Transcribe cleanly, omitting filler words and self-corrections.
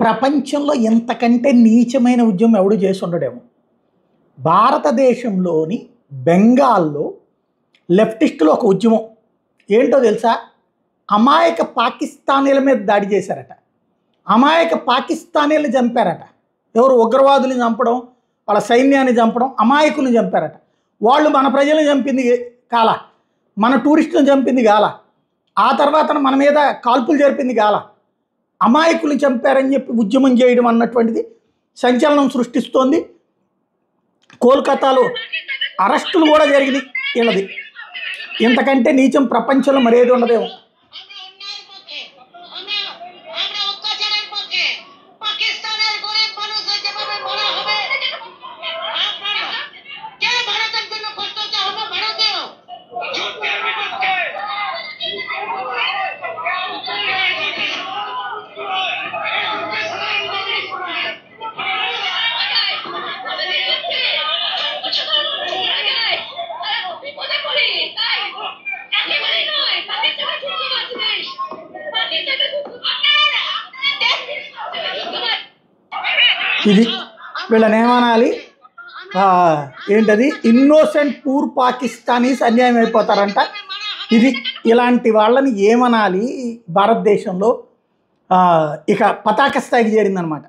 ప్రపంచంలో ఇంతకంటే నీచమైన ఉద్యమం ఎవడు చేసి ఉండడేమో. భారతదేశంలోని బెంగాల్లో లెఫ్టిస్టులు ఒక ఉద్యమం ఏంటో తెలుసా? అమాయక పాకిస్తానీల మీద దాడి చేశారట. అమాయక పాకిస్తానీలను చంపారట. ఎవరు? ఉగ్రవాదులను చంపడం, వాళ్ళ సైన్యాన్ని చంపడం, అమాయకులను చంపారట. వాళ్ళు మన ప్రజలను చంపింది కాల, మన టూరిస్టులను చంపింది కాల, ఆ తర్వాత మన మీద కాల్పులు జరిపింది కాల, అమాయకులు చంపారని చెప్పి ఉద్యమం చేయడం అన్నటువంటిది సంచలనం సృష్టిస్తోంది. కోల్కతాలో అరెస్టులు కూడా జరిగినాయి వీళ్ళది. ఇంతకంటే నీచం ప్రపంచంలో మరేది ఉండదేమో. ఇది వీళ్ళని ఏమనాలి? ఏంటది? ఇన్నోసెంట్ పూర్ పాకిస్తానీస్ అన్యాయం అయిపోతారంట. ఇది ఇలాంటి వాళ్ళని ఏమనాలి? భారతదేశంలో ఇక పతాక స్థాయికి చేరిందనమాట.